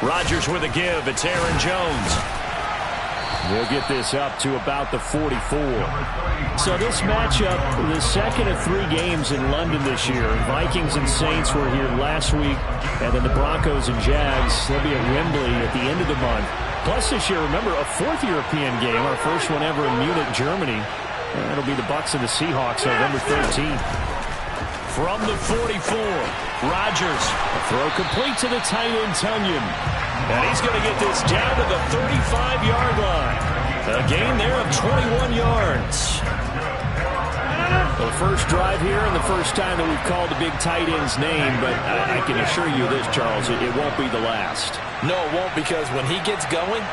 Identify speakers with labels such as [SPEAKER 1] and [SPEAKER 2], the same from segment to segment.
[SPEAKER 1] Rodgers with a give. It's Aaron Jones.
[SPEAKER 2] He'll get this up to about the 44. So this matchup, the second of 3 games in London this year. Vikings and Saints were here last week, and then the Broncos and Jags, they'll be at Wembley at the end of the month. Plus this year, remember, a 4th European game, our first one ever in Munich, Germany. And that'll be the Bucs and the Seahawks November 13th.
[SPEAKER 1] From the 44, Rodgers.
[SPEAKER 2] A throw complete to the tight end, Tunyon.
[SPEAKER 1] And he's going to get this down to the 35-yard line. A gain there of 21 yards.
[SPEAKER 2] The first drive here and the first time that we've called the big tight end's name, but I can assure you this, Charles, it won't be the last.
[SPEAKER 3] No, it won't, because when he gets going,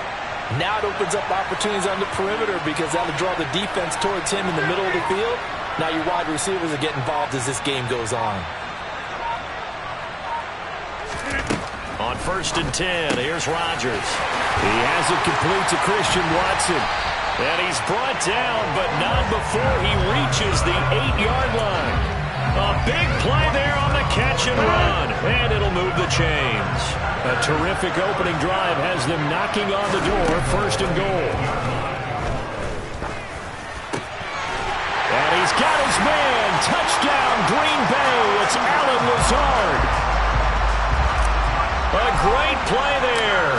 [SPEAKER 3] now it opens up opportunities on the perimeter because that'll draw the defense towards him in the middle of the field. Now your wide receivers will get involved as this game goes on.
[SPEAKER 1] On 1st and 10, here's Rodgers.
[SPEAKER 2] He has it complete to Christian Watson.
[SPEAKER 1] And he's brought down, but not before he reaches the 8-yard line. A big play there on the catch and run, and it'll move the chains.
[SPEAKER 2] A terrific opening drive has them knocking on the door, 1st and goal.
[SPEAKER 1] And he's got his man. Touchdown, Green Bay. It's Allen Lazard. A great play there.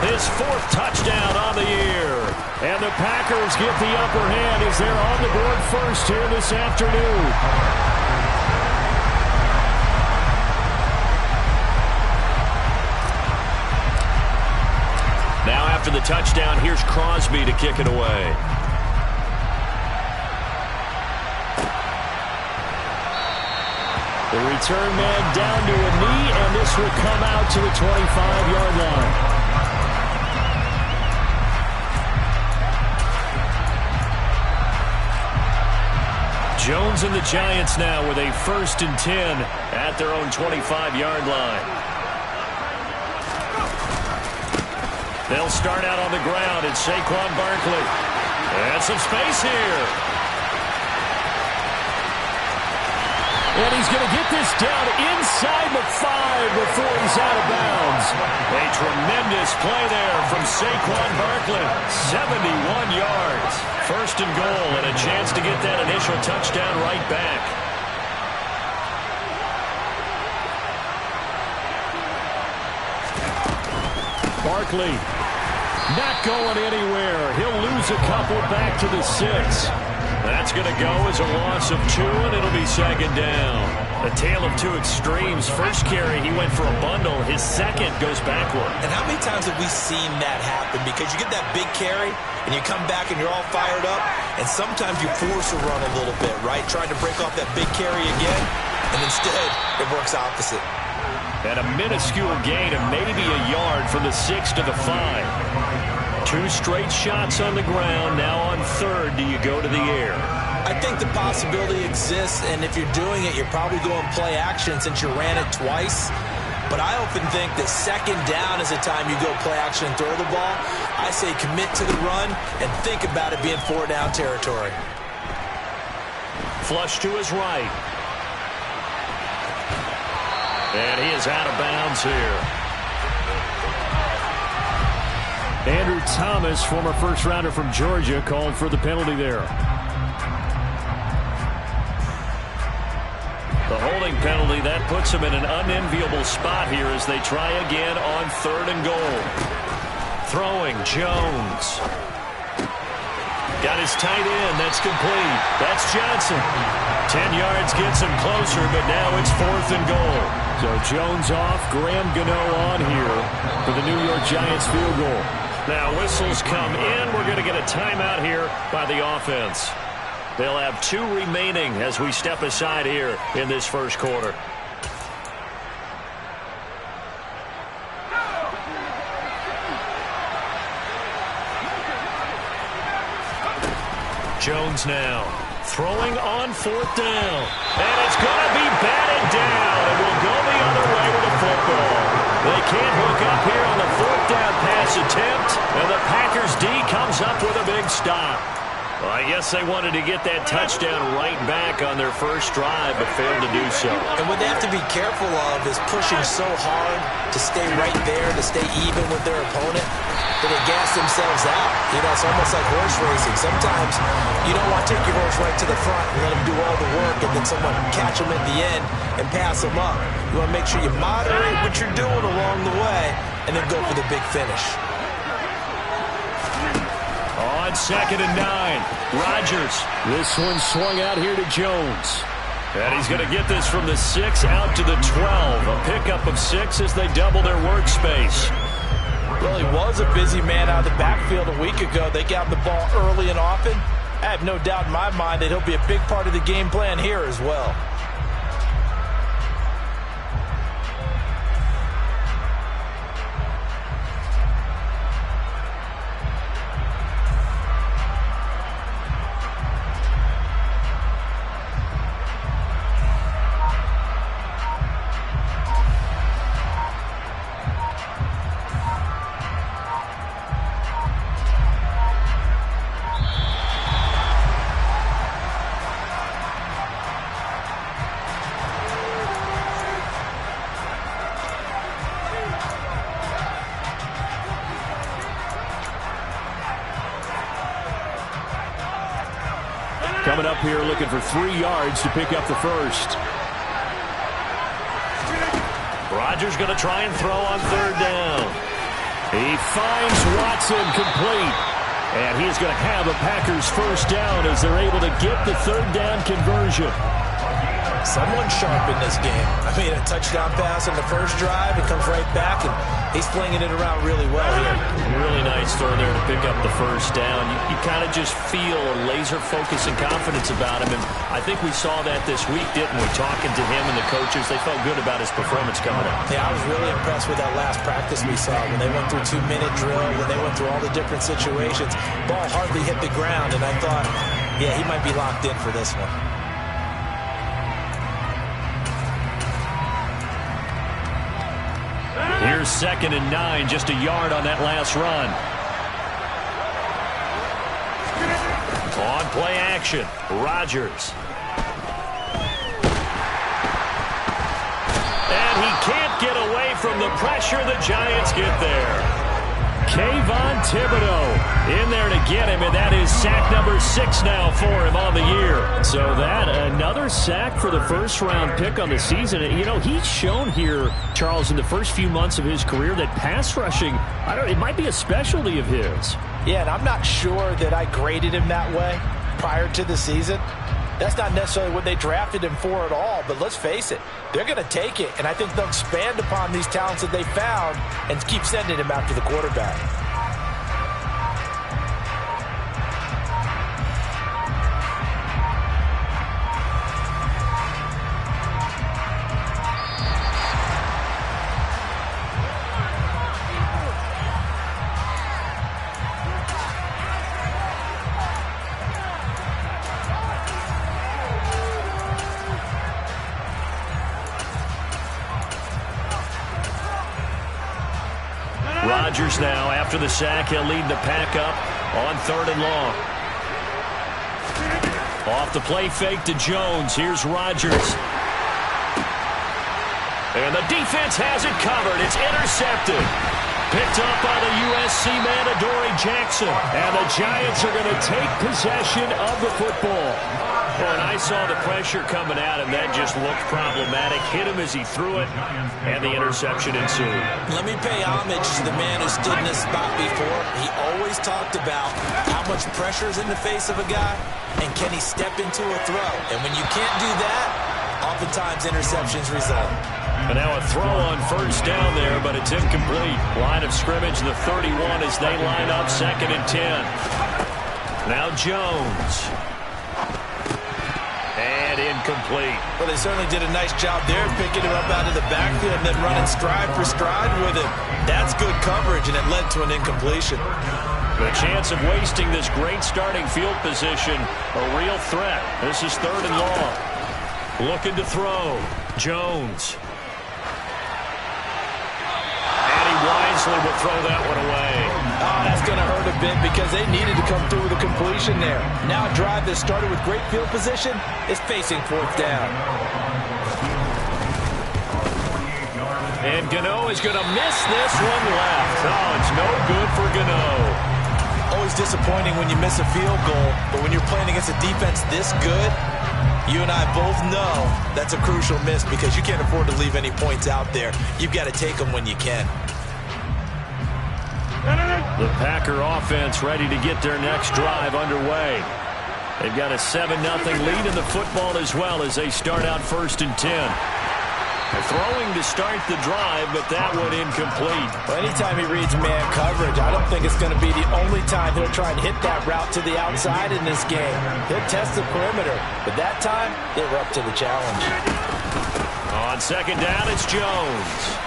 [SPEAKER 1] His 4th touchdown on the year.
[SPEAKER 2] And the Packers get the upper hand as they're on the board first here this afternoon.
[SPEAKER 1] Now after the touchdown, here's Crosby to kick it away.
[SPEAKER 2] The return man down to a knee, and this will come out to the 25-yard line.
[SPEAKER 1] Jones and the Giants now with a 1st and 10 at their own 25-yard line. They'll start out on the ground. It's Saquon Barkley. And some space here.
[SPEAKER 2] And he's going to get this down inside the 5 before he's out of bounds.
[SPEAKER 1] A tremendous play there from Saquon Barkley. 71 yards. 1st and goal, and a chance to get that initial touchdown right back.
[SPEAKER 2] Barkley not going anywhere. He'll lose a couple back to the 6.
[SPEAKER 1] That's going to go as a loss of 2, and it'll be 2nd down. A tale of 2 extremes. First carry, he went for a bundle. His second goes backward.
[SPEAKER 3] And how many times have we seen that happen? Because you get that big carry, and you come back and you're all fired up, and sometimes you force a run a little bit, right? Trying to break off that big carry again, and instead it works opposite.
[SPEAKER 1] And a minuscule gain of maybe a yard from the 6 to the 5. 2 straight shots on the ground. Now on 3rd, do you go to the air?
[SPEAKER 3] I think the possibility exists, and if you're doing it, you're probably going play action since you ran it twice. But I often think that 2nd down is the time you go play action and throw the ball. I say commit to the run and think about it being 4-down territory.
[SPEAKER 1] Flush to his right. And he is out of bounds here.
[SPEAKER 2] Andrew Thomas, former first-rounder from Georgia, called for the penalty there.
[SPEAKER 1] The holding penalty, that puts him in an unenviable spot here as they try again on 3rd and goal. Throwing, Jones. Got his tight end. That's complete. That's Johnson. 10 yards gets him closer, but now it's 4th and goal.
[SPEAKER 2] So Jones off, Graham Gano on here for the New York Giants field goal.
[SPEAKER 1] Now whistles come in. We're going to get a timeout here by the offense. They'll have 2 remaining as we step aside here in this first quarter. Jones now throwing on 4th down. And it's going to be batted down. It will go the other way with the football. They can't hook up here on the 4th down pass attempt. And the Packers D comes up with a big stop. Well, I guess they wanted to get that touchdown right back on their first drive, but failed to do so.
[SPEAKER 3] And what they have to be careful of is pushing so hard to stay right there, to stay even with their opponent, that they gas themselves out. You know, it's almost like horse racing. Sometimes you don't want to take your horse right to the front and let them do all the work, and then someone catch them at the end and pass them up. You want to make sure you moderate what you're doing along the way and then go for the big finish.
[SPEAKER 1] On 2nd and 9, Rodgers.
[SPEAKER 2] This one swung out here to Jones.
[SPEAKER 1] And he's going to get this from the 6 out to the 12. A pickup of 6 as they double their workspace.
[SPEAKER 3] Well, he was a busy man out of the backfield a week ago. They got the ball early and often. I have no doubt in my mind that he'll be a big part of the game plan here as well.
[SPEAKER 2] Coming up here looking for 3 yards to pick up the first.
[SPEAKER 1] Rodgers going to try and throw on 3rd down.
[SPEAKER 2] He finds Watson complete. And he's going to have a Packers first down as they're able to get the 3rd down conversion.
[SPEAKER 3] Someone sharp in this game. I mean, a touchdown pass on the first drive. It comes right back, and he's flinging it around really well here.
[SPEAKER 1] Really nice throw there to pick up the first down. You kind of just feel a laser focus and confidence about him, and I think we saw that this week, didn't we? Talking to him and the coaches, they felt good about his performance coming up.
[SPEAKER 3] Yeah, I was really impressed with that last practice we saw when they went through 2-minute drill, when they went through all the different situations. Ball hardly hit the ground, and I thought, yeah, he might be locked in for this one.
[SPEAKER 1] Here's 2nd and 9, just a yard on that last run. On play action, Rodgers. And he can't get away from the pressure. The Giants get there.
[SPEAKER 2] Kayvon Thibodeau in there to get him, and that is sack number 6 now for him on the year. So that, another sack for the first-round pick on the season. You know, he's shown here, Charles, in the first few months of his career that pass rushing, it might be a specialty of his.
[SPEAKER 3] Yeah, and I'm not sure that I graded him that way prior to the season. That's not necessarily what they drafted him for at all, but let's face it, they're going to take it, and I think they'll expand upon these talents that they found and keep sending him after the quarterback.
[SPEAKER 1] Rodgers now, after the sack, he'll lead the pack up on 3rd and long. Off the play fake to Jones. Here's Rodgers. And the defense has it covered. It's intercepted. Picked up by the USC man, Adoree Jackson. And the Giants are going to take possession of the football. When I saw the pressure coming at him, that just looked problematic. Hit him as he threw it, and the interception ensued.
[SPEAKER 3] Let me pay homage to the man who stood in this spot before. He always talked about how much pressure is in the face of a guy, and can he step into a throw. And when you can't do that, oftentimes interceptions result.
[SPEAKER 1] And now a throw on 1st down there, but it's incomplete. Line of scrimmage, the 31 as they line up 2nd and 10. Now Jones. And incomplete.
[SPEAKER 3] Well, they certainly did a nice job there picking him up out of the backfield and then running stride for stride with him. That's good coverage, and it led to an incompletion.
[SPEAKER 1] The chance of wasting this great starting field position, a real threat. This is 3rd and long. Looking to throw. Jones. And he wisely will throw that one away.
[SPEAKER 3] Oh, that's going to hurt a bit because they needed to come through with a completion there. Now a drive that started with great field position is facing fourth down.
[SPEAKER 1] And Gano is going to miss this one left. Oh, it's no good for Gano.
[SPEAKER 3] Always disappointing when you miss a field goal, but when you're playing against a defense this good, you and I both know that's a crucial miss because you can't afford to leave any points out there. You've got to take them when you can.
[SPEAKER 1] The Packer offense ready to get their next drive underway. They've got a 7-0 lead in the football as well as they start out 1st and 10. They're throwing to start the drive, but that one incomplete.
[SPEAKER 3] Well, anytime he reads man coverage, I don't think it's going to be the only time he'll try and hit that route to the outside in this game. He'll test the perimeter, but that time they were up to the challenge.
[SPEAKER 1] On 2nd down, it's Jones.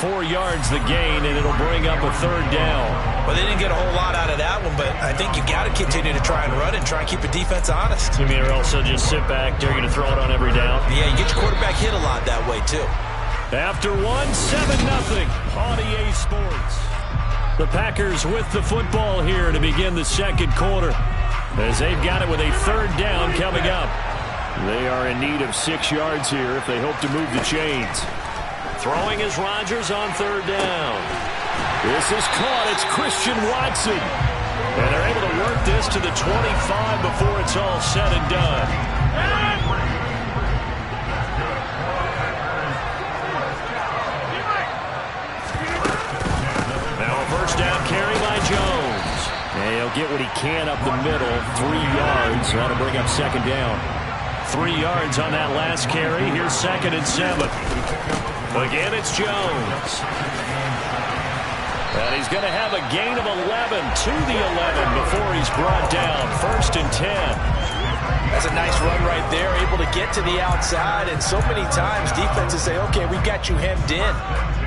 [SPEAKER 1] 4 yards the gain, and it'll bring up a 3rd down.
[SPEAKER 3] Well, they didn't get a whole lot out of that one, but I think you got to continue to try and run and try and keep the defense honest.
[SPEAKER 1] You mean or else they'll just sit back, dare you to throw it on every down?
[SPEAKER 3] Yeah, you get your quarterback hit a lot that way, too.
[SPEAKER 1] After 7-0 on EA Sports. The Packers with the football here to begin the 2nd quarter as they've got it with a 3rd down coming up. They are in need of 6 yards here if they hope to move the chains. Throwing is Rodgers on 3rd down. This is caught. It's Christian Watson. And they're able to work this to the 25 before it's all said and done. Now a 1st down carry by Jones.
[SPEAKER 2] And he'll get what he can up the middle. 3 yards. That'll bring up 2nd down.
[SPEAKER 1] 3 yards on that last carry. Here's 2nd and 7. Again, it's Jones. And he's going to have a gain of 11 to the 11 before he's brought down. 1st and 10.
[SPEAKER 3] That's a nice run right there, able to get to the outside. And so many times defenses say, okay, we've got you hemmed in.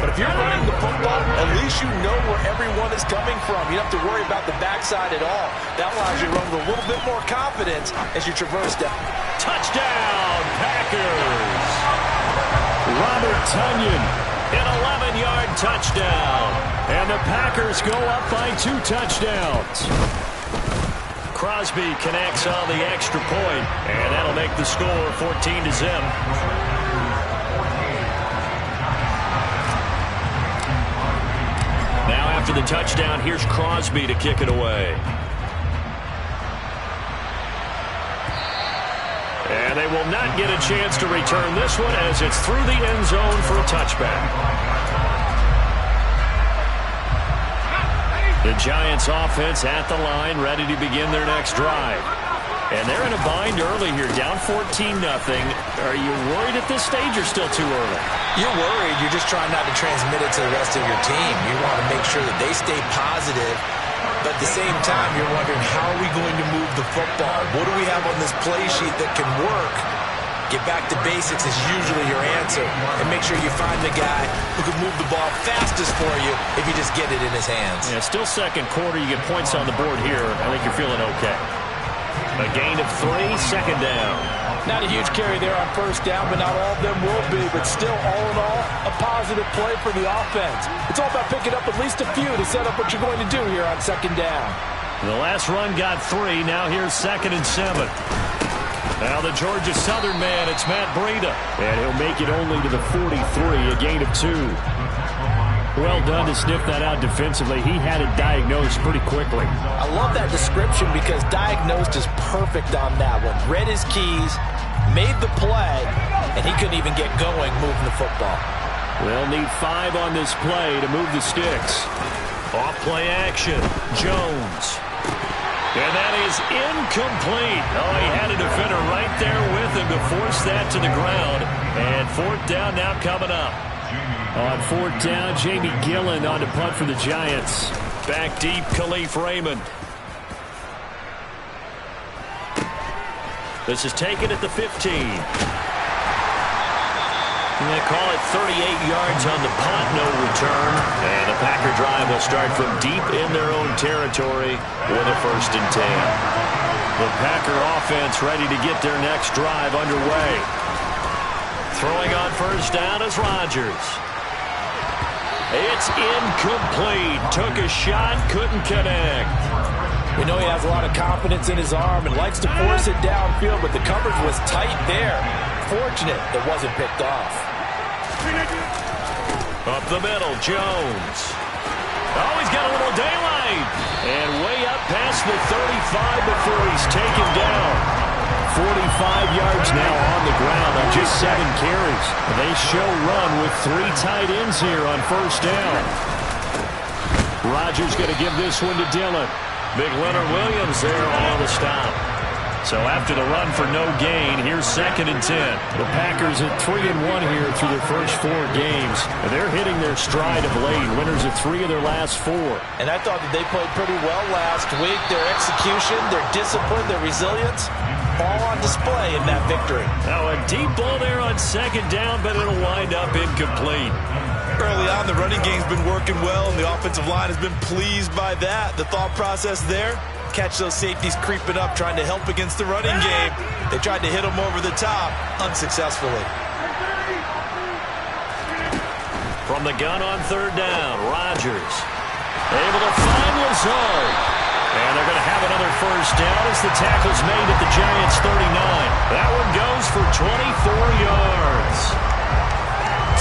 [SPEAKER 3] But if you're running the football, at least you know where everyone is coming from. You don't have to worry about the backside at all. That allows you to run with a little bit more confidence as you traverse down.
[SPEAKER 1] Touchdown, Packers! Robert Tonyan, an 11-yard touchdown. And the Packers go up by 2 touchdowns. Crosby connects on the extra point, and that'll make the score 14-0. Now after the touchdown, here's Crosby to kick it away. And they will not get a chance to return this one as it's through the end zone for a touchback. The Giants offense at the line, ready to begin their next drive. And they're in a bind early here, down 14-0. Are you worried at this stage or still too early?
[SPEAKER 3] You're worried. You're just trying not to transmit it to the rest of your team. You want to make sure that they stay positive. But at the same time, you're wondering, how are we going to move the football? What do we have on this play sheet that can work? Get back to basics is usually your answer. And make sure you find the guy who can move the ball fastest for you if you just get it in his hands.
[SPEAKER 1] Yeah, still 2nd quarter. You get points on the board here. I think you're feeling okay. A gain of 3, 2nd down.
[SPEAKER 3] Not a huge carry there on 1st down, but not all of them will be. But still, all in all, a positive play for the offense. It's all about picking up at least a few to set up what you're going to do here on 2nd down.
[SPEAKER 1] The last run got 3. Now here's 2nd and 7. Now the Georgia Southern man, it's Matt Breida.
[SPEAKER 2] And he'll make it only to the 43, a gain of 2. Well done to sniff that out defensively. He had it diagnosed pretty quickly.
[SPEAKER 3] I love that description because diagnosed is perfect on that one. Read his keys, made the play, and he couldn't even get going moving the football.
[SPEAKER 2] They'll need 5 on this play to move the sticks.
[SPEAKER 1] Off play action, Jones. And that is incomplete. Oh, he had a defender right there with him to force that to the ground. And 4th down now coming up.
[SPEAKER 2] On 4th down, Jamie Gillen on to punt for the Giants.
[SPEAKER 1] Back deep, Khalif Raymond. This is taken at the 15. And they call it 38 yards on the punt, no return. And the Packer drive will start from deep in their own territory with a 1st and 10. The Packer offense ready to get their next drive underway. Throwing on 1st down is Rodgers. It's incomplete. Took a shot, couldn't connect.
[SPEAKER 3] We know he has a lot of confidence in his arm and likes to force it downfield, but the coverage was tight there. Fortunate it wasn't picked off.
[SPEAKER 1] Up the middle, Jones. Oh, he's got a little daylight. And way up past the 35 before he's taken down. 45 yards now on the ground on just 7 carries. They show run with 3 tight ends here on first down. Rodgers going to give this one to Dillon. Big Leonard Williams there on the stop. So after the run for no gain, here's 2nd and 10.
[SPEAKER 2] The Packers at 3-1 here through their first 4 games. They're hitting their stride of late. Winners of 3 of their last 4.
[SPEAKER 3] And I thought that they played pretty well last week. Their execution, their discipline, their resilience, all on display in that victory.
[SPEAKER 1] Now a deep ball there on 2nd down, but it'll wind up incomplete.
[SPEAKER 3] Early on, the running game's been working well, and the offensive line has been pleased by that. The thought process there, catch those safeties creeping up, trying to help against the running game. They tried to hit them over the top, unsuccessfully.
[SPEAKER 1] From the gun on 3rd down, Rodgers able to find Lazard. And they're going to have another first down as the tackle's made at the Giants' 39. That one goes for 24 yards.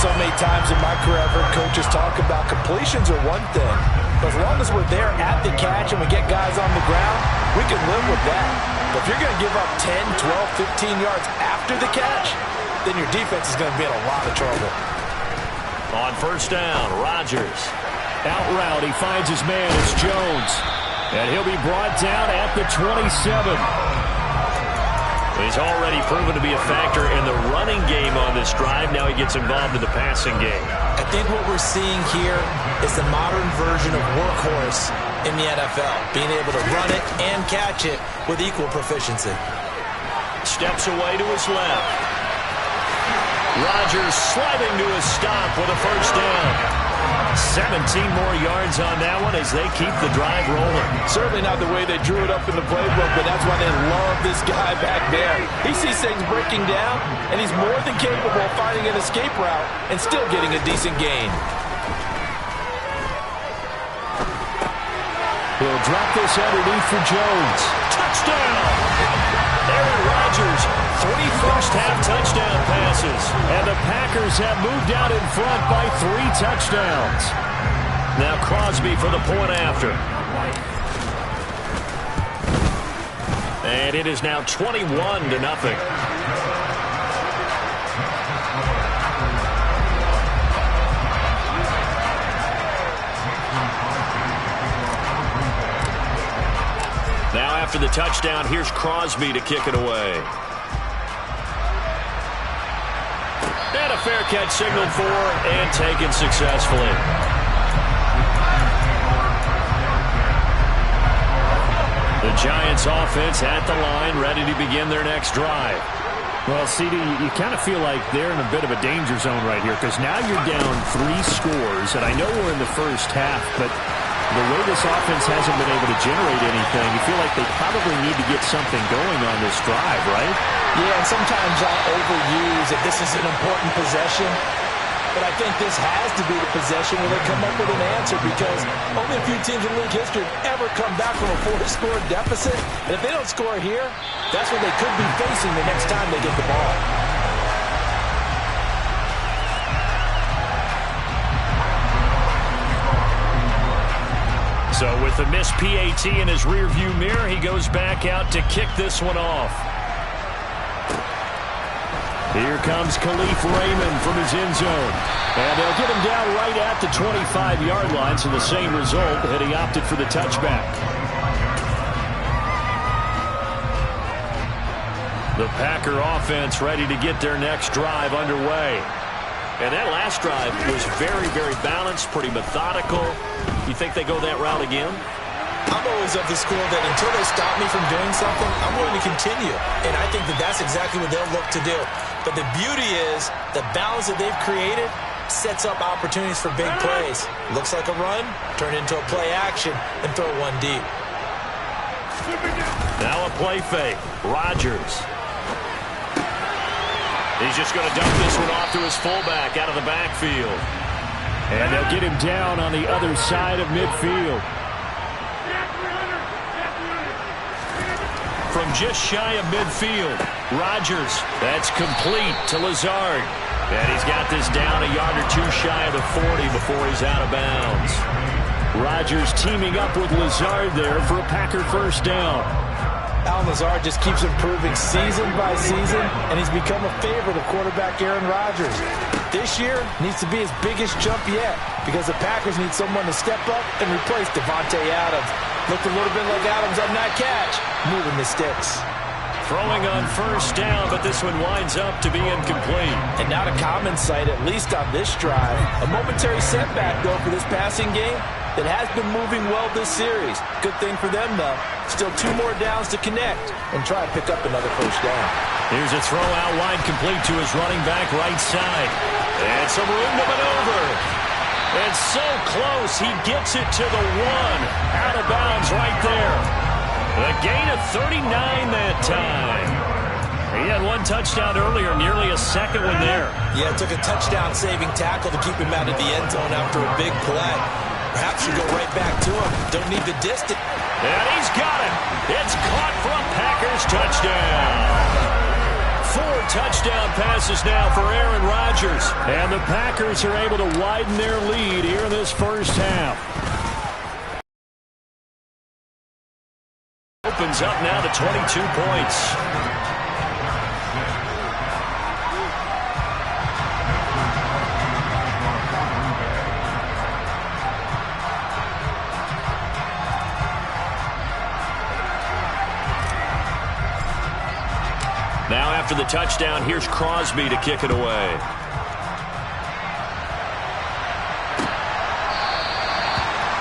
[SPEAKER 3] So many times in my career, I've heard coaches talk about completions are one thing. But as long as we're there at the catch and we get guys on the ground, we can live with that. But if you're going to give up 10, 12, 15 yards after the catch, then your defense is going to be in a lot of trouble.
[SPEAKER 1] On first down, Rodgers.
[SPEAKER 2] Out route, he finds his man. It's Jones. And he'll be brought down at the 27.
[SPEAKER 1] He's already proven to be a factor in the running game on this drive. Now he gets involved in the passing game.
[SPEAKER 3] I think what we're seeing here is the modern version of workhorse in the NFL, being able to run it and catch it with equal proficiency.
[SPEAKER 1] Steps away to his left. Rodgers sliding to a stop with a first down. 17 more yards on that one as they keep the drive rolling.
[SPEAKER 3] Certainly not the way they drew it up in the playbook, but that's why they love this guy back there. He sees things breaking down, and he's more than capable of finding an escape route and still getting a decent gain.
[SPEAKER 2] He'll drop this underneath for Jones.
[SPEAKER 1] Touchdown! Aaron Rodgers, 3 first-half touchdown passes.
[SPEAKER 2] And the Packers have moved out in front by 3 touchdowns.
[SPEAKER 1] Now Crosby for the point after. And it is now 21-0. Now after the touchdown, here's Crosby to kick it away. And a fair catch signaled for and taken successfully. The Giants offense at the line, ready to begin their next drive.
[SPEAKER 2] Well, CD, you kind of feel like they're in a bit of a danger zone right here because now you're down 3 scores, and I know we're in the first half, but the way this offense hasn't been able to generate anything, you feel like they probably need to get something going on this drive, right?
[SPEAKER 3] Yeah, and sometimes I'll overuse that this is an important possession. But I think this has to be the possession where they come up with an answer because only a few teams in league history have ever come back from a 4-score deficit. And if they don't score here, that's what they could be facing the next time they get the ball.
[SPEAKER 1] So with the missed PAT in his rearview mirror, he goes back out to kick this one off.
[SPEAKER 2] Here comes Khalif Raymond from his end zone. And they'll get him down right at the 25-yard line, so the same result, had he opted for the touchback.
[SPEAKER 1] The Packer offense ready to get their next drive underway. And that last drive was very, very balanced, pretty methodical. You think they go that route again?
[SPEAKER 3] I'm always of the school that until they stop me from doing something, I'm willing to continue. And I think that that's exactly what they'll look to do. But the beauty is the balance that they've created sets up opportunities for big plays. Looks like a run, turn into a play action, and throw one deep.
[SPEAKER 1] Now a play fake. Rodgers. He's just going to dump this one off to his fullback out of the backfield.
[SPEAKER 2] And they'll get him down on the other side of midfield.
[SPEAKER 1] From just shy of midfield, Rodgers, that's complete to Lazard. And he's got this down a yard or two shy of the 40 before he's out of bounds.
[SPEAKER 2] Rodgers teaming up with Lazard there for a Packer first down.
[SPEAKER 3] Allen Lazard just keeps improving season by season, and he's become a favorite of quarterback Aaron Rodgers. This year needs to be his biggest jump yet because the Packers need someone to step up and replace Devontae Adams. Looked a little bit like Adams on that catch, moving the sticks.
[SPEAKER 1] Throwing on first down, but this one winds up to be incomplete.
[SPEAKER 3] And not a common sight, at least on this drive. A momentary setback, though, for this passing game that has been moving well this series. Good thing for them, though. Still 2 more downs to connect and try to pick up another first down.
[SPEAKER 1] Here's a throw out wide complete to his running back right side. And some room to maneuver. And so close, he gets it to the 1. Out of bounds right there. A gain of 39 that time. He had 1 touchdown earlier, nearly a second one there.
[SPEAKER 3] Yeah, it took a touchdown-saving tackle to keep him out of the end zone after a big play. Perhaps you go right back to him. Don't need the distance.
[SPEAKER 1] And he's got it. It's caught for a Packers touchdown. 4 touchdown passes now for Aaron Rodgers.
[SPEAKER 2] And the Packers are able to widen their lead here in this first half.
[SPEAKER 1] Opens up now to 22 points. Now after the touchdown, here's Crosby to kick it away.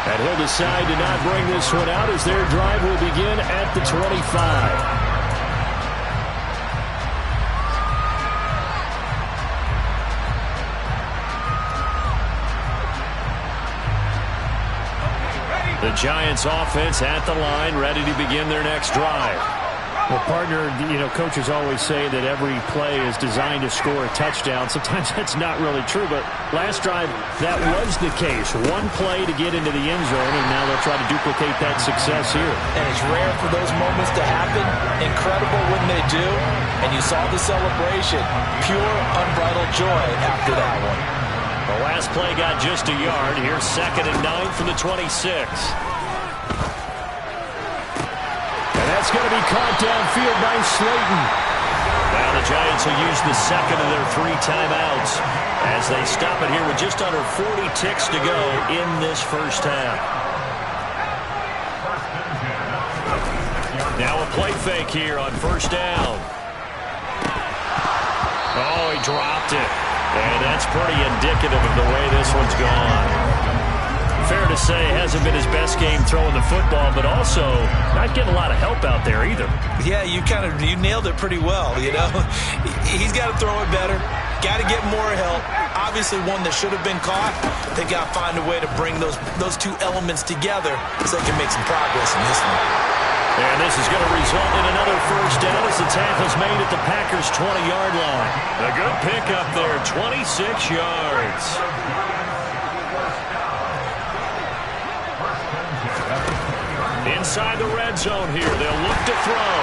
[SPEAKER 2] And he'll decide to not bring this one out as their drive will begin at the 25.
[SPEAKER 1] The Giants offense at the line, ready to begin their next drive.
[SPEAKER 2] Well, partner, coaches always say that every play is designed to score a touchdown. Sometimes that's not really true, but last drive, that was the case. 1 play to get into the end zone, and now they'll try to duplicate that success here.
[SPEAKER 3] And it's rare for those moments to happen. Incredible when they do. And you saw the celebration. Pure, unbridled joy after that one.
[SPEAKER 1] The last play got just a yard. Here's 2nd and 9 from the 26.
[SPEAKER 2] That's going to be caught downfield by Slayton.
[SPEAKER 1] Now the Giants will use the second of their 3 timeouts as they stop it here with just under 40 ticks to go in this first half. Now a play fake here on first down. Oh, he dropped it. And that's pretty indicative of the way this one's gone. Fair to say, hasn't been his best game throwing the football, but also not getting a lot of help out there either.
[SPEAKER 3] Yeah, you nailed it pretty well, He's got to throw it better. Got to get more help. Obviously one that should have been caught. They got to find a way to bring those 2 elements together so they can make some progress in this one.
[SPEAKER 1] And this is going to result in another first down as the tackle's made at the Packers' 20-yard line. A good pickup there, 26 yards. Inside the red zone here, they'll look to throw.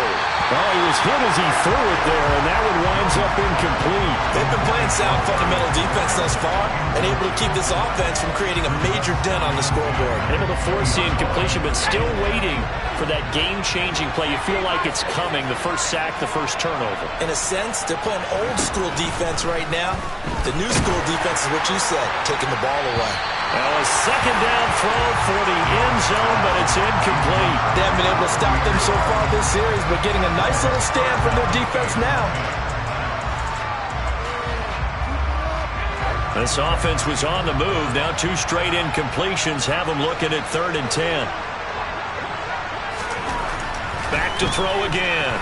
[SPEAKER 2] Oh, he was hit as he threw it there, and that one winds up incomplete.
[SPEAKER 3] They've been playing sound fundamental defense thus far and able to keep this offense from creating a major dent on the scoreboard.
[SPEAKER 1] Able to force the incompletion, but still waiting for that game-changing play. You feel like it's coming, the first sack, the first turnover.
[SPEAKER 3] In a sense, they're playing old-school defense right now. The new school defense is what you said, taking the ball away.
[SPEAKER 1] Now a second down throw for the end zone, but it's incomplete.
[SPEAKER 3] They haven't been able to stop them so far this series, but getting a nice little stand from their defense now.
[SPEAKER 1] This offense was on the move. Now 2 straight incompletions have them looking at 3rd and 10. Back to throw again.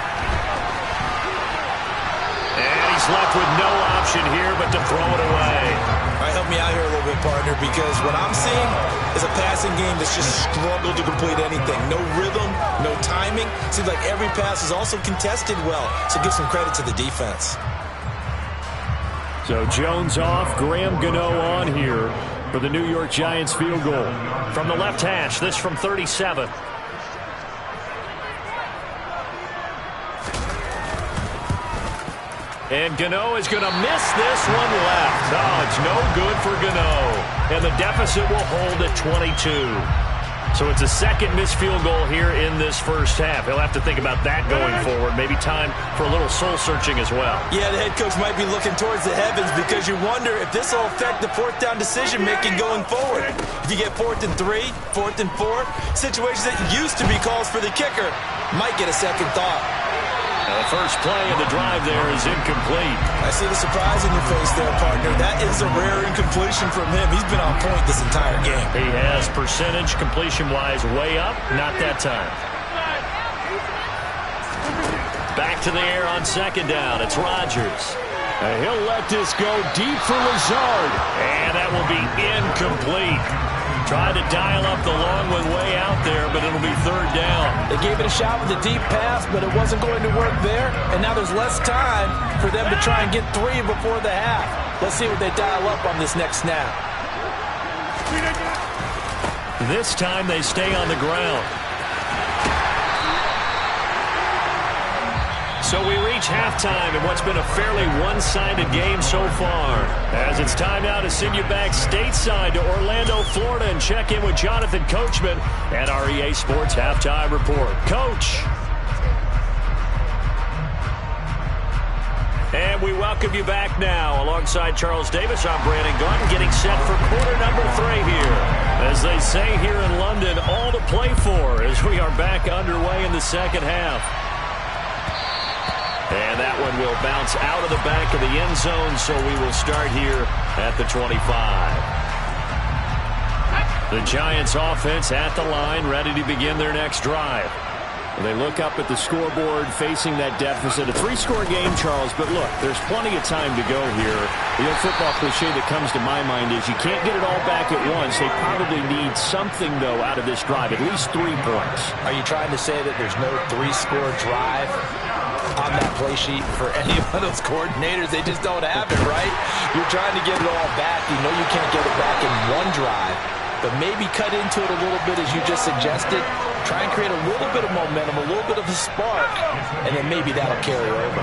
[SPEAKER 1] And he's left with no option here but to throw it away.
[SPEAKER 3] All right, help me out here a little bit, partner, because what I'm seeing is a passing game that's just struggled to complete anything. No rhythm, no timing. Seems like every pass is also contested well, so give some credit to the defense.
[SPEAKER 2] So Jones off, Graham Gano on here. for the New York Giants field goal.
[SPEAKER 1] From the left hash, this from 37. And Gano is going to miss this one left. Oh, it's no good for Gano. And the deficit will hold at 22. So it's a second missed field goal here in this first half. He'll have to think about that going forward. Maybe time for a little soul-searching as well.
[SPEAKER 3] Yeah, the head coach might be looking towards the heavens because you wonder if this will affect the fourth down decision-making going forward. If you get 4th and 3, 4th and 4, situations that used to be calls for the kicker might get a second thought.
[SPEAKER 1] Now the first play of the drive there is incomplete.
[SPEAKER 3] I see the surprise in your face there, partner. That is a rare incompletion from him. He's been on point this entire game.
[SPEAKER 1] He has percentage completion-wise way up. Not that time. Back to the air on second down. It's Rodgers.
[SPEAKER 2] And he'll let this go deep for Lazard.
[SPEAKER 1] And that will be incomplete. Tried to dial up the long one way out there, but it'll be third down.
[SPEAKER 3] They gave it a shot with a deep pass, but it wasn't going to work there. And now there's less time for them to try and get 3 before the half. Let's see what they dial up on this next snap.
[SPEAKER 1] This time they stay on the ground. So we reach halftime in what's been a fairly one-sided game so far. As it's time now to send you back stateside to Orlando, Florida, and check in with Jonathan Coachman at our EA Sports Halftime Report. Coach. And we welcome you back now. Alongside Charles Davis, I'm Brandon Gunn, getting set for quarter number 3 here. As they say here in London, all to play for as we are back underway in the second half. And that one will bounce out of the back of the end zone, so we will start here at the 25. The Giants offense at the line, ready to begin their next drive.
[SPEAKER 2] They look up at the scoreboard, facing that deficit. A 3-score game, Charles, but look, there's plenty of time to go here. The old football cliche that comes to my mind is you can't get it all back at once. They probably need something, though, out of this drive, at least 3 points.
[SPEAKER 3] Are you trying to say that there's no 3-score drive on that play sheet for any of those coordinators? They just don't have it, right? You're trying to get it all back. You know you can't get it back in one drive, but maybe cut into it a little bit as you just suggested. Try and create a little bit of momentum, a little bit of a spark, and then maybe that'll carry over.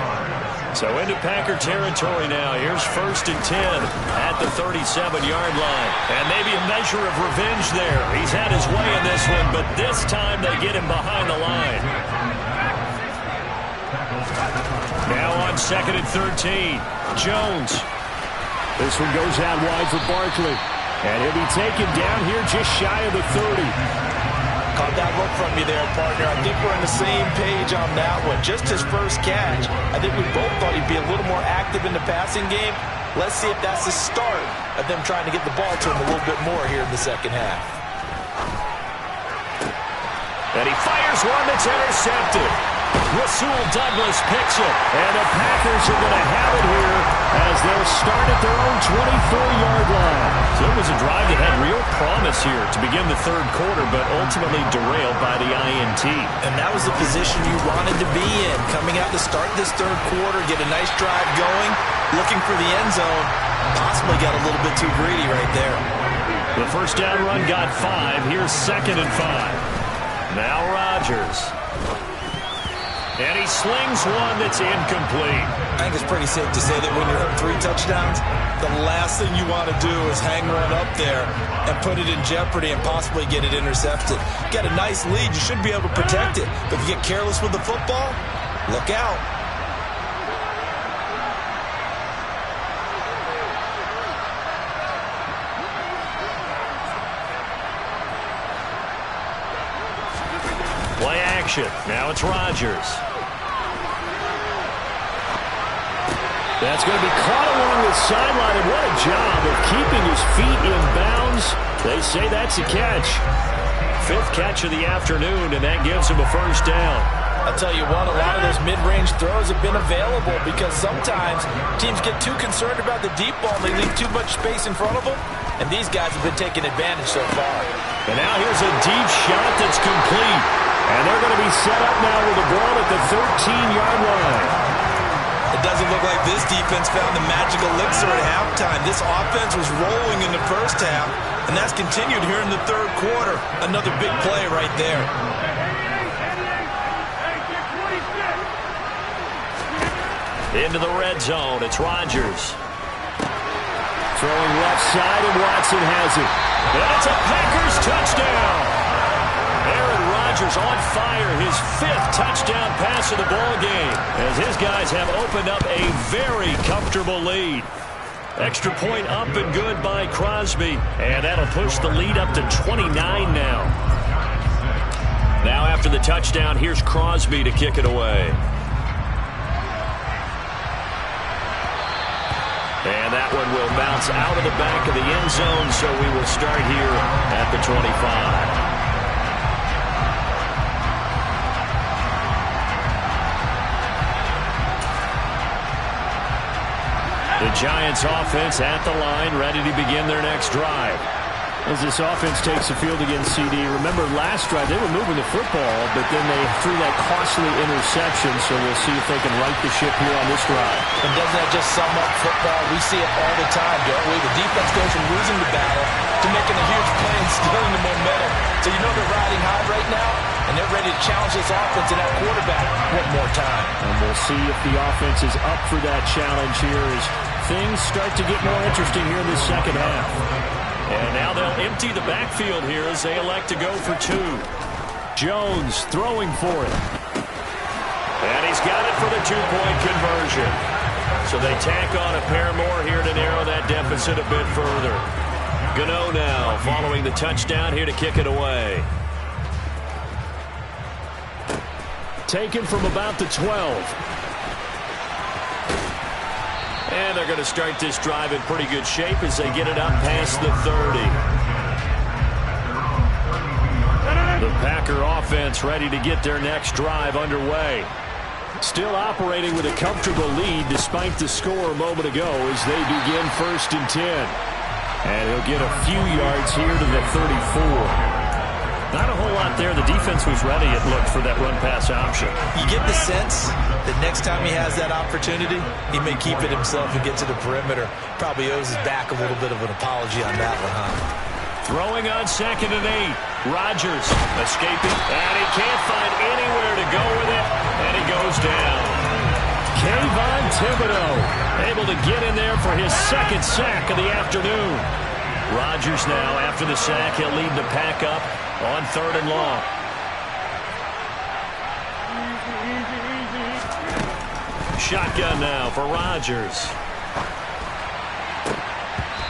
[SPEAKER 1] So into Packer territory now. Here's 1st and 10 at the 37-yard line. And maybe a measure of revenge there. He's had his way in this one, but this time they get him behind the line. Now on 2nd and 13, Jones.
[SPEAKER 2] This one goes out wide for Barkley. And he'll be taken down here just shy of the 30.
[SPEAKER 3] Caught that look from you there, partner. I think we're on the same page on that one. Just his first catch. I think we both thought he'd be a little more active in the passing game. Let's see if that's the start of them trying to get the ball to him a little bit more here in the second half.
[SPEAKER 1] And he fires one that's intercepted. Rasul Douglas picks it. And the Packers are going to have it here as they'll start at their own 24-yard line. So it was a drive that had real promise here to begin the third quarter, but ultimately derailed by the INT.
[SPEAKER 3] And that was the position you wanted to be in. Coming out to start this third quarter, get a nice drive going, looking for the end zone. Possibly got a little bit too greedy right there.
[SPEAKER 1] The first down run got 5. Here's 2nd and 5. Now Rodgers. And he slings one that's incomplete.
[SPEAKER 3] I think it's pretty safe to say that when you're up 3 touchdowns, the last thing you want to do is hang one up there and put it in jeopardy and possibly get it intercepted. Got a nice lead. You should be able to protect it. But if you get careless with the football, look out.
[SPEAKER 1] Play action. Now it's Rodgers.
[SPEAKER 2] That's going to be caught along the sideline, and what a job of keeping his feet in bounds. They say that's a catch.
[SPEAKER 1] 5th catch of the afternoon, and that gives him a first down.
[SPEAKER 3] I'll tell you what, a lot of those mid-range throws have been available because sometimes teams get too concerned about the deep ball. They leave too much space in front of them, and these guys have been taking advantage so far.
[SPEAKER 1] And now here's a deep shot that's complete.
[SPEAKER 2] And they're going to be set up now with the ball at the 13-yard line.
[SPEAKER 3] It doesn't look like this defense found the magic elixir at halftime. This offense was rolling in the first half, and that's continued here in the third quarter. Another big play right there.
[SPEAKER 1] Into the red zone, it's Rodgers.
[SPEAKER 2] Throwing left side, and Watson has it.
[SPEAKER 1] And it's a Packers touchdown. Aaron Rodgers on fire, his 5th touchdown pass of the ball game, as his guys have opened up a very comfortable lead. Extra point up and good by Crosby, and that'll push the lead up to 29 now. Now after the touchdown, here's Crosby to kick it away. And that one will bounce out of the back of the end zone, so we will start here at the 25. The Giants offense at the line, ready to begin their next drive.
[SPEAKER 2] As this offense takes the field against CD, remember last drive they were moving the football, but then they threw that costly interception, so we'll see if they can right the ship here on this drive.
[SPEAKER 3] And doesn't that just sum up football? We see it all the time, don't we? The defense goes from losing the battle to making a huge play and stealing the momentum. So you know they're riding high right now, and they're ready to challenge this offense and that quarterback one more time.
[SPEAKER 2] And we'll see if the offense is up for that challenge here as things start to get more interesting here in the second half.
[SPEAKER 1] And now they'll empty the backfield here as they elect to go for 2.
[SPEAKER 2] Jones throwing for it.
[SPEAKER 1] And he's got it for the 2-point conversion. So they tack on a pair more here to narrow that deficit a bit further. Gano now following the touchdown here to kick it away.
[SPEAKER 2] Taken from about the 12.
[SPEAKER 1] And they're going to start this drive in pretty good shape as they get it up past the 30. The Packer offense ready to get their next drive underway. Still operating with a comfortable lead despite the score a moment ago as they begin 1st and 10. And he'll get a few yards here to the 34. Not a whole lot there. The defense was ready, it looked, for that run-pass option.
[SPEAKER 3] You get the sense that next time he has that opportunity, he may keep it himself and get to the perimeter. Probably owes his back a little bit of an apology on that one, huh?
[SPEAKER 1] Throwing on 2nd and 8. Rodgers escaping, and he can't find anywhere to go with it, and he goes down.
[SPEAKER 2] Kayvon Thibodeau able to get in there for his 2nd sack of the afternoon.
[SPEAKER 1] Rodgers now, after the sack, he'll lead the pack up on 3rd and long. Shotgun now for Rodgers.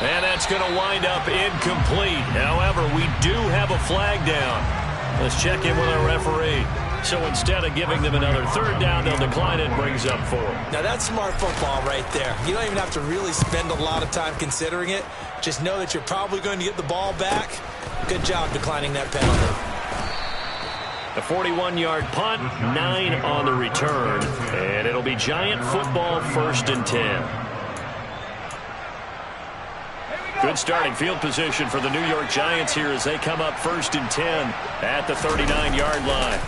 [SPEAKER 1] And that's going to wind up incomplete. However, we do have a flag down. Let's check in with our referee. So instead of giving them another 3rd down, they'll decline it, brings up 4.
[SPEAKER 3] Now that's smart football right there. You don't even have to really spend a lot of time considering it. Just know that you're probably going to get the ball back. Good job declining that penalty.
[SPEAKER 1] A 41-yard punt, 9 on the return, and it'll be Giant football 1st and 10. Good starting field position for the New York Giants here as they come up 1st and 10 at the 39-yard line.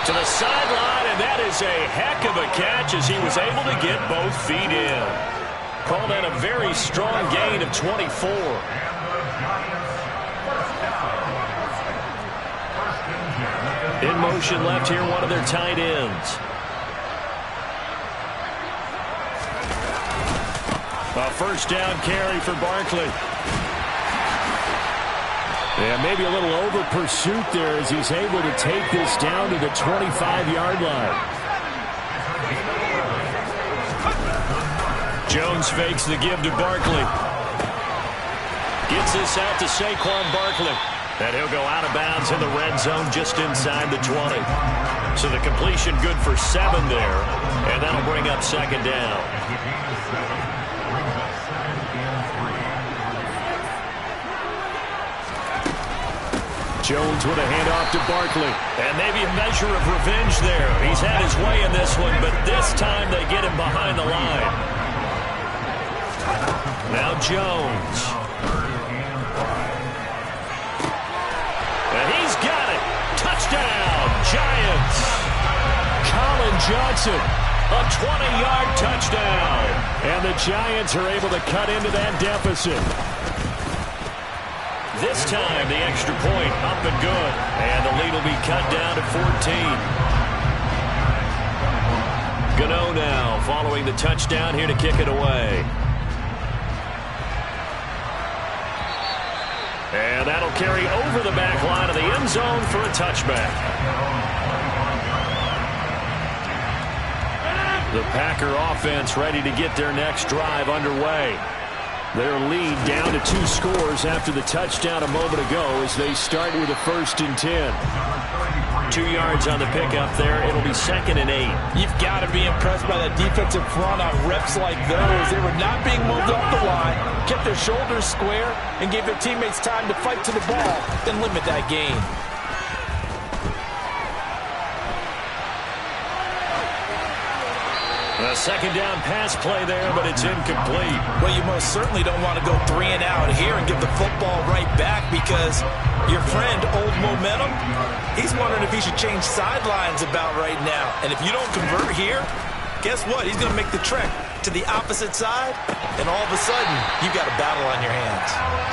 [SPEAKER 1] To the sideline, and that is a heck of a catch as he was able to get both feet in. Call that a very strong gain of 24. In motion left here, one of their tight ends. A 1st down carry for Barkley.
[SPEAKER 2] Yeah, maybe a little over pursuit there as he's able to take this down to the 25-yard line.
[SPEAKER 1] Jones fakes the give to Barkley. Gets this out to Saquon Barkley. And he'll go out of bounds in the red zone just inside the 20. So the completion good for 7 there. And that'll bring up 2nd down.
[SPEAKER 2] Jones with a handoff to Barkley.
[SPEAKER 1] And maybe a measure of revenge there. He's had his way in this one, but this time they get him behind the line. Now Jones. And he's got it. Touchdown, Giants. Colin Johnson, a 20-yard touchdown. And the Giants are able to cut into that deficit. This time, the extra point up and good. And the lead will be cut down to 14. Gano now following the touchdown here to kick it away. And that'll carry over the back line of the end zone for a touchback. The Packer offense ready to get their next drive underway. Their lead down to 2 scores after the touchdown a moment ago as they start with a 1st and 10. 2 yards on the pickup there. It'll be 2nd and 8.
[SPEAKER 3] You've got to be impressed by that defensive front on reps like those. They were not being moved off the line, kept their shoulders square, and gave their teammates time to fight to the ball, then limit that gain.
[SPEAKER 1] A 2nd down pass play there, but it's incomplete.
[SPEAKER 3] Well, you most certainly don't want to go 3 and out here and give the football right back because your friend, Old Momentum, he's wondering if he should change sidelines about right now. And if you don't convert here, guess what? He's going to make the trek to the opposite side, and all of a sudden, you've got a battle on your hands.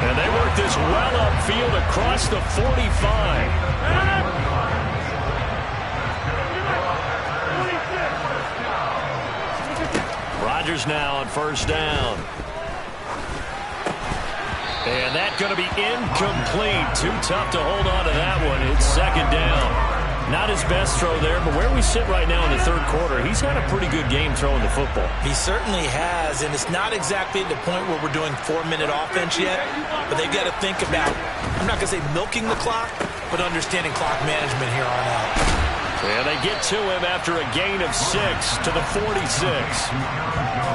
[SPEAKER 1] And they work this well upfield across the 45. Rodgers now on 1st down. And that's going to be incomplete. Too tough to hold on to that one. It's 2nd down. Not his best throw there, but where we sit right now in the 3rd quarter, he's had a pretty good game throwing the football.
[SPEAKER 3] He certainly has, and it's not exactly at the point where we're doing 4-minute offense yet, but they've got to think about, I'm not going to say milking the clock, but understanding clock management here on out.
[SPEAKER 1] And they get to him after a gain of 6 to the 46.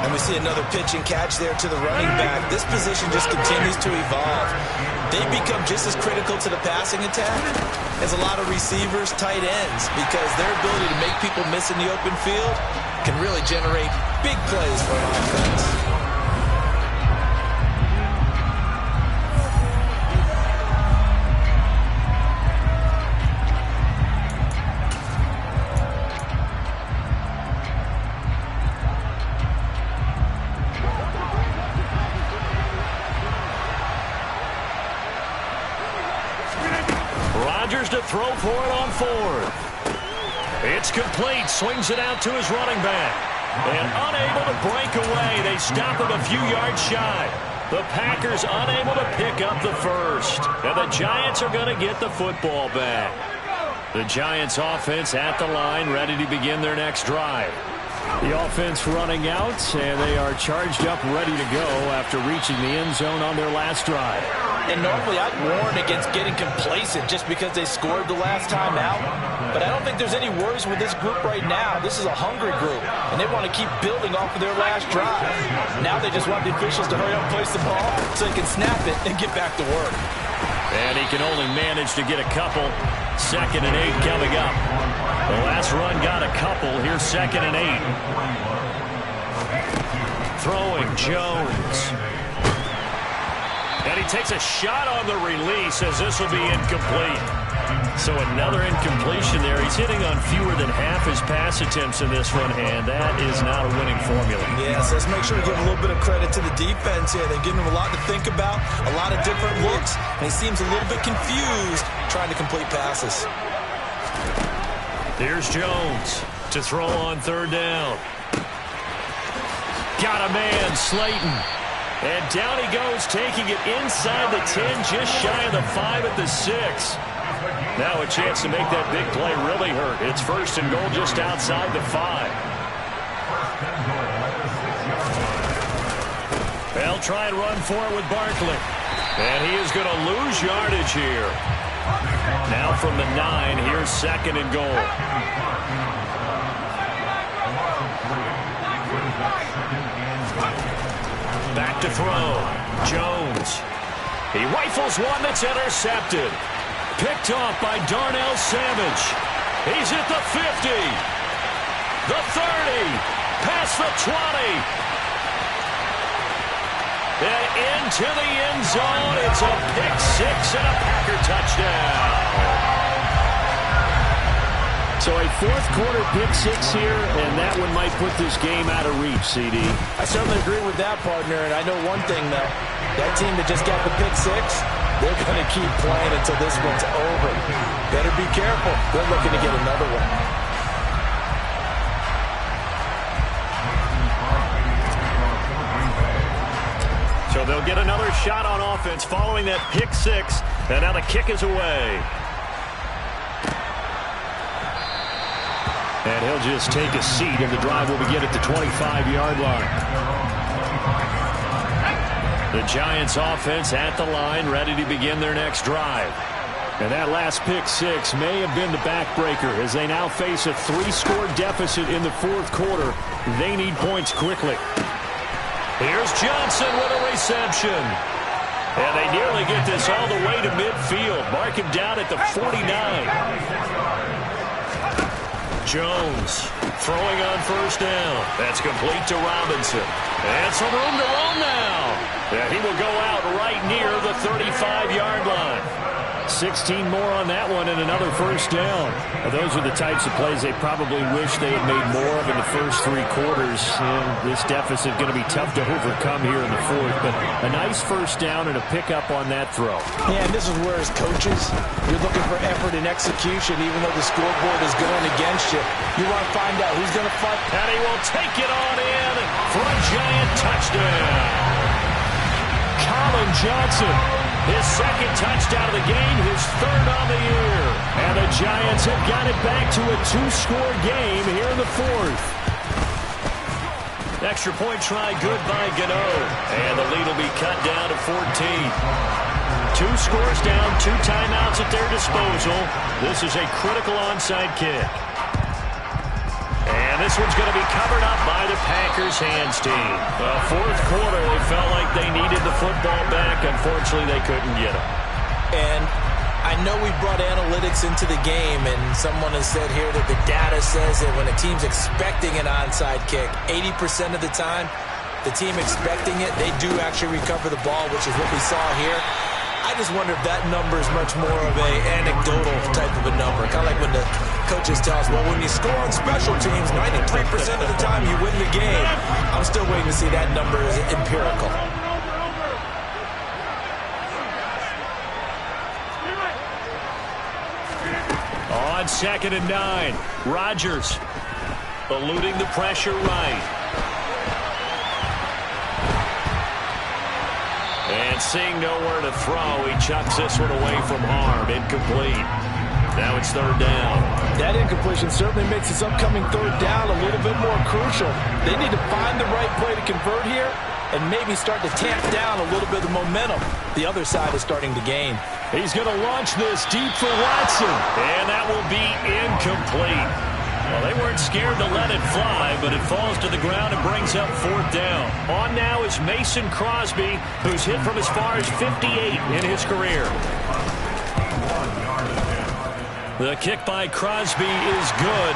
[SPEAKER 3] And we see another pitch and catch there to the running back. This position just continues to evolve. They become just as critical to the passing attack as a lot of receivers, tight ends, because their ability to make people miss in the open field can really generate big plays for an offense.
[SPEAKER 1] Rodgers to throw for it on 4th. It's complete. Swings it out to his running back. And unable to break away. They stop him a few yards shy. The Packers unable to pick up the 1st. And the Giants are going to get the football back. The Giants offense at the line, ready to begin their next drive. The offense running out, and they are charged up, ready to go after reaching the end zone on their last drive.
[SPEAKER 3] And normally I'd warn against getting complacent just because they scored the last time out. But I don't think there's any worries with this group right now. This is a hungry group, and they want to keep building off of their last drive. Now they just want the officials to hurry up and place the ball so they can snap it and get back to work.
[SPEAKER 1] And he can only manage to get a couple. 2nd and 8 coming up. The last run got a couple. Here's 2nd and 8. Throwing Jones. And he takes a shot on the release as this will be incomplete. So another incompletion there. He's hitting on fewer than half his pass attempts in this one, and that is not a winning formula.
[SPEAKER 3] Yes, let's make sure we give a little bit of credit to the defense here. They've given him a lot to think about, a lot of different looks, and he seems a little bit confused trying to complete passes.
[SPEAKER 1] Here's Jones to throw on 3rd down. Got a man, Slayton. And down he goes, taking it inside the 10, just shy of the 5 at the 6. Now a chance to make that big play really hurt. It's 1st and goal just outside the 5. They'll try and run for it with Barkley. And he is going to lose yardage here. Now from the 9, here's 2nd and goal. Back to throw. Jones. He rifles one that's intercepted. Picked off by Darnell Savage. He's at the 50. The 30. Past the 20. And into the end zone. It's a pick 6 and a Packer touchdown.
[SPEAKER 2] So a fourth quarter pick six here, and that one might put this game out of reach, CD.
[SPEAKER 3] I certainly agree with that, partner, and I know one thing, though. That team that just got the pick six, they're going to keep playing until this one's over. Better be careful. They're looking to get another one.
[SPEAKER 1] So they'll get another shot on offense following that pick six, and now the kick is away.
[SPEAKER 2] And he'll just take a seat, and the drive will begin at the 25-yard line.
[SPEAKER 1] The Giants offense at the line, ready to begin their next drive.
[SPEAKER 2] And that last pick six may have been the backbreaker as they now face a 3-score deficit in the fourth quarter. They need points quickly.
[SPEAKER 1] Here's Johnson with a reception. And they nearly get this all the way to midfield. Mark him down at the 49. Jones throwing on first down. That's complete to Robinson. And some room to roam now. And he will go out right near the 35-yard line.
[SPEAKER 2] 16 more on that one and another first down. Those are the types of plays they probably wish they had made more of in the first 3 quarters. And this deficit going to be tough to overcome here in the fourth. But a nice first down and a pickup on that throw.
[SPEAKER 3] Yeah, and this is where as coaches, you're looking for effort and execution. Even though the scoreboard is going against you, you want to find out who's going to fight.
[SPEAKER 1] And he will take it on in for a Giant touchdown.
[SPEAKER 2] Colin Johnson.
[SPEAKER 1] His second touchdown of the game, his third on the year.
[SPEAKER 2] And the Giants have got it back to a 2-score game here in the fourth.
[SPEAKER 1] Extra point try good by Gano. And the lead will be cut down to 14. 2 scores down, 2 timeouts at their disposal. This is a critical onside kick. And this one's going to be covered up by the Packers hands team. The fourth quarter, they felt like they needed the football back. Unfortunately, they couldn't get it.
[SPEAKER 3] And I know we brought analytics into the game, and someone has said here that the data says that when a team's expecting an onside kick, 80% of the time, the team expecting it, they do actually recover the ball, which is what we saw here. I just wonder if that number is much more of a anecdotal type of a number. Kind of like when the coaches tell us, well, when you score on special teams, 93% of the time you win the game. I'm still waiting to see that number as empirical.
[SPEAKER 1] On 2nd and 9, Rodgers eluding the pressure right. And seeing nowhere to throw, he chucks this one away from harm. Incomplete. Now it's 3rd down.
[SPEAKER 3] That incompletion certainly makes this upcoming 3rd down a little bit more crucial. They need to find the right play to convert here and maybe start to tamp down a little bit of momentum. The other side is starting to gain.
[SPEAKER 2] He's going to launch this deep for Watson.
[SPEAKER 1] And that will be incomplete. Well, they weren't scared to let it fly, but it falls to the ground and brings up 4th down. On now is Mason Crosby, who's hit from as far as 58 in his career. The kick by Crosby is good.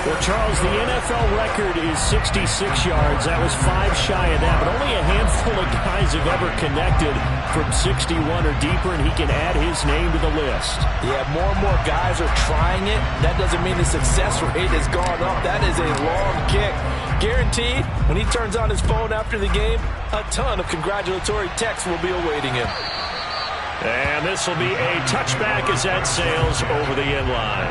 [SPEAKER 2] Well, Charles, the NFL record is 66 yards. That was 5 shy of that, but only a handful of guys have ever connected from 61 or deeper, and he can add his name to the list.
[SPEAKER 3] Yeah, more and more guys are trying it. That doesn't mean the success rate has gone up. That is a long kick. Guaranteed, when he turns on his phone after the game, a ton of congratulatory texts will be awaiting him.
[SPEAKER 1] And this will be a touchback as that sails over the end line.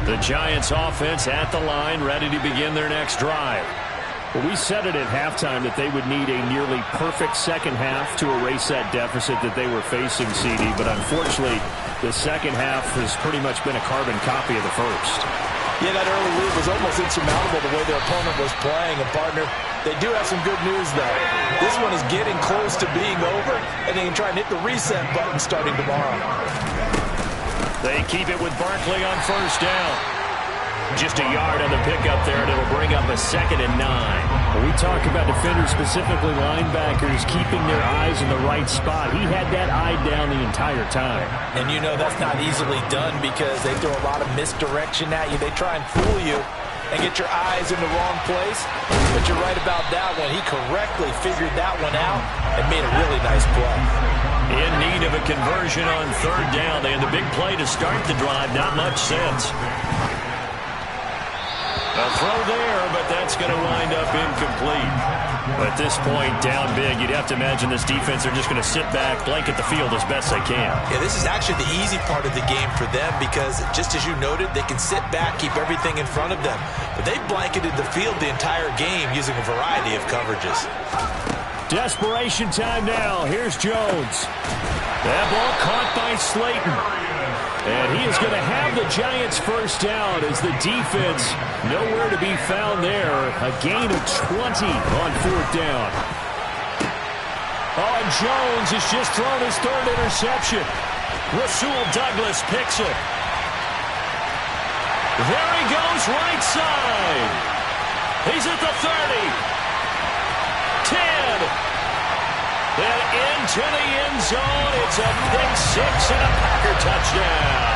[SPEAKER 1] The Giants offense at the line, ready to begin their next drive.
[SPEAKER 2] Well, we said it at halftime that they would need a nearly perfect second half to erase that deficit that they were facing, CD. But unfortunately, the second half has pretty much been a carbon copy of the first.
[SPEAKER 3] Yeah, that early lead was almost insurmountable the way their opponent was playing. And, partner, they do have some good news, though. This one is getting close to being over, and they can try and hit the reset button starting tomorrow.
[SPEAKER 1] They keep it with Barkley on first down. Just a yard on the pickup there, and it'll bring up a 2nd and 9.
[SPEAKER 2] When we talk about defenders, specifically linebackers, keeping their eyes in the right spot, he had that eye down the entire time.
[SPEAKER 3] And you know that's not easily done because they throw a lot of misdirection at you. They try and fool you and get your eyes in the wrong place. But you're right about that one. He correctly figured that one out and made a really nice play.
[SPEAKER 1] In need of a conversion on 3rd down. They had the big play to start the drive. Not much sense. A throw there, but that's going to wind up incomplete. At this point, down big, you'd have to imagine this defense are just going to sit back, blanket the field as best they can.
[SPEAKER 3] Yeah, this is actually the easy part of the game for them because, just as you noted, they can sit back, keep everything in front of them. But they blanketed the field the entire game using a variety of coverages.
[SPEAKER 2] Desperation time now. Here's Jones. That ball caught by Slayton. And he is going to have the Giants first down as the defense nowhere to be found there. A gain of 20 on 4th down. Oh, and Jones has just thrown his 3rd interception.
[SPEAKER 1] Rasul Douglas picks it. There he goes, right side. He's at the 30. 10. Then into the end zone. It's a pick 6 and a Packer touchdown.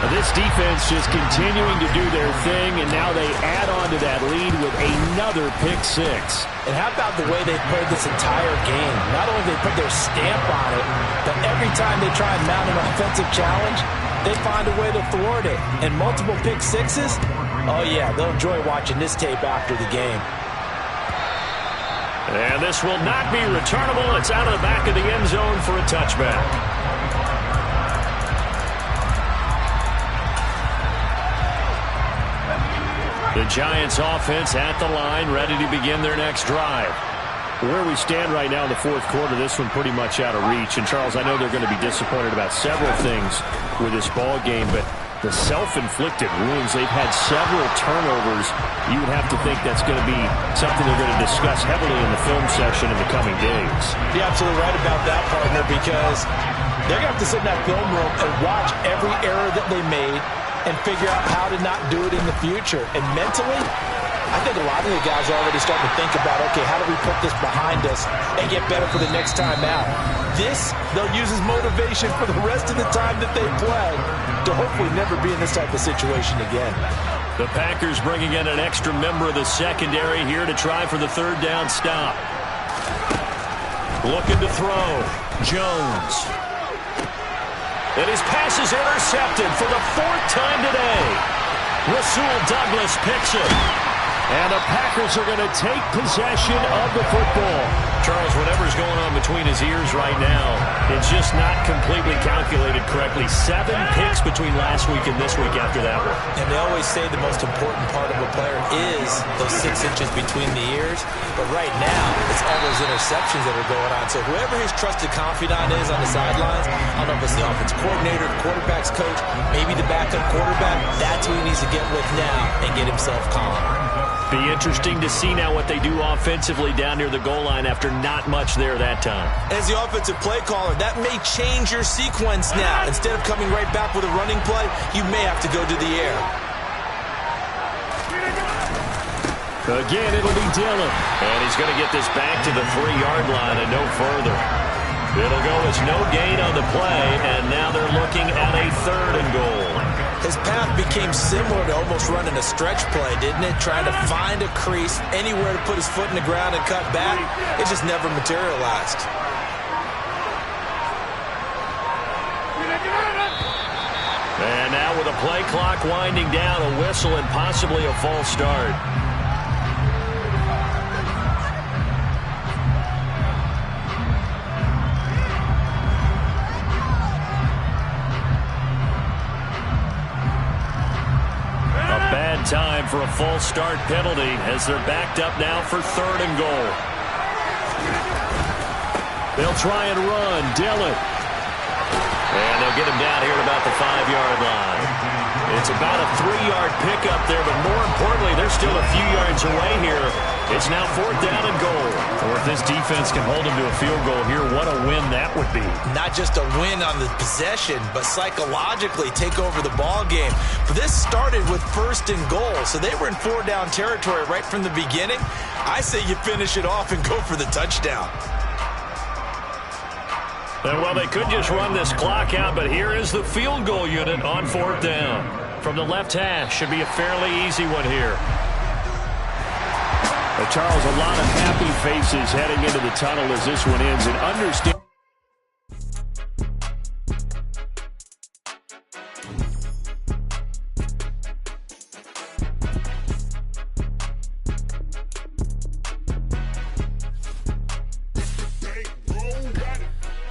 [SPEAKER 2] This defense just continuing to do their thing, and now they add on to that lead with another pick 6.
[SPEAKER 3] And how about the way they played this entire game? Not only did they put their stamp on it, but every time they try and mount an offensive challenge, they find a way to thwart it. And multiple pick 6s? Oh, yeah, they'll enjoy watching this tape after the game.
[SPEAKER 1] And this will not be returnable. It's out of the back of the end zone for a touchback. The Giants offense at the line, ready to begin their next drive.
[SPEAKER 2] Where we stand right now in the 4th quarter, this one pretty much out of reach. And, Charles, I know they're going to be disappointed about several things with this ball game, but the self-inflicted wounds, they've had several turnovers. You would have to think that's going to be something they're going to discuss heavily in the film session in the coming days.
[SPEAKER 3] You're absolutely right about that, partner, because they're going to have to sit in that film room and watch every error that they made and figure out how to not do it in the future. And mentally, I think a lot of the guys are already starting to think about, okay, how do we put this behind us and get better for the next time out? This, they'll use as motivation for the rest of the time that they play to hopefully never be in this type of situation again.
[SPEAKER 1] The Packers bringing in an extra member of the secondary here to try for the 3rd down stop. Looking to throw. Jones. And his pass is intercepted for the 4th time today. Rasul Douglas picks it.
[SPEAKER 2] And the Packers are going to take possession of the football.
[SPEAKER 1] Charles, whatever's going on between his ears right now, it's just not completely calculated correctly. 7 picks between last week and this week after that one.
[SPEAKER 3] And they always say the most important part of a player is those 6 inches between the ears. But right now, it's all those interceptions that are going on. So whoever his trusted confidant is on the sidelines, I don't know if it's the offense coordinator, the quarterback's coach, maybe the backup quarterback, that's who he needs to get with now and get himself calm.
[SPEAKER 1] Be interesting to see now what they do offensively down near the goal line after not much there that time.
[SPEAKER 3] As the offensive play caller, that may change your sequence now. Instead of coming right back with a running play, you may have to go to the air.
[SPEAKER 2] Again, it'll be Dillon.
[SPEAKER 1] And he's going to get this back to the 3-yard line and no further. It'll go as no gain on the play, and now they're looking at a 3rd and goal.
[SPEAKER 3] His path became similar to almost running a stretch play, didn't it? Trying to find a crease, anywhere to put his foot in the ground and cut back. It just never materialized.
[SPEAKER 1] And now with a play clock winding down, a whistle and possibly a false start. Time for a false start penalty as they're backed up now for 3rd and goal.
[SPEAKER 2] They'll try and run. Dillon.
[SPEAKER 1] And they'll get him down here at about the 5-yard line. It's about a 3-yard pickup there, but more importantly, they're still a few yards away here It's now 4th down and goal. Or if this defense can hold them to a field goal here, what a win that would be.
[SPEAKER 3] Not just a win on the possession, but psychologically take over the ball game. But this started with 1st and goal, so they were in 4-down territory right from the beginning. I say you finish it off and go for the touchdown.
[SPEAKER 1] And well, they could just run this clock out, but here is the field goal unit on 4th down. From the left hash, should be a fairly easy one here.
[SPEAKER 2] Charles, a lot of happy faces heading into the tunnel as this one ends, and understand.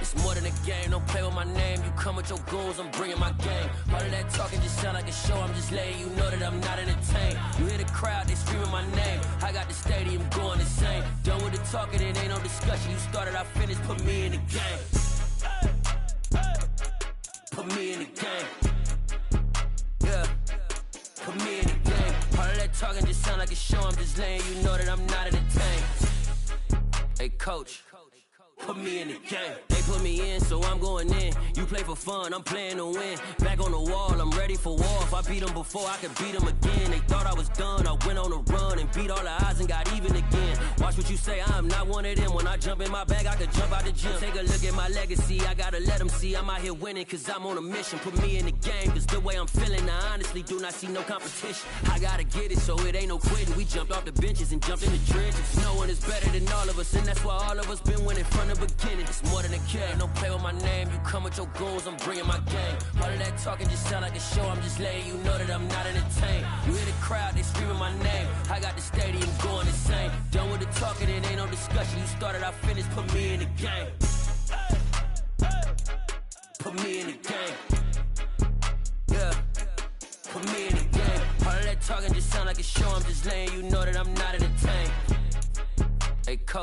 [SPEAKER 4] It's more than a game, don't play with my name. You come with your goons, I'm bringing my game. All of that talking just sound like a show. I'm just letting you know that I'm not entertained. You hear the crowd, they screaming my name. I got the stadium going insane. Done with the talking, it ain't no discussion. You started, I finished, put me in the game. Put me in the game. Yeah, put me in the game. All of that talking just sound like a show. I'm just letting you know that I'm not entertained. Hey, coach. Put me in the game. They put me in, so I'm going in. You play for fun, I'm playing to win. Back on the wall, I'm ready for war. If I beat them before, I could beat them again. They thought I was done, I went on a run and beat all the odds and got even again. Watch what you say, I'm not one of them. When I jump in my bag, I could jump out the gym. Take a look at my legacy, I gotta let them see I'm out here winning, cause I'm on a mission. Put me in the game, cause the way I'm feeling, I honestly do not see no competition. I gotta get it, so it ain't no quitting. We jumped off the benches and jumped in the trenches. No one is better than all of us, and that's why all of us been winning from the beginning. It's more than a game, don't play with my name. You come with your goons, I'm bringing my game. All of that talking just sound like a show. I'm just letting you know that I'm not entertained. You hear the crowd, they screaming my name. I got the stadium going insane. Done with the talking, it ain't no discussion. You started, I finished, put me in the game. Put me in the game. Yeah, put me in the game. All of that talking just sound like a show. I'm just letting you know that I'm not entertained. Hey, coach.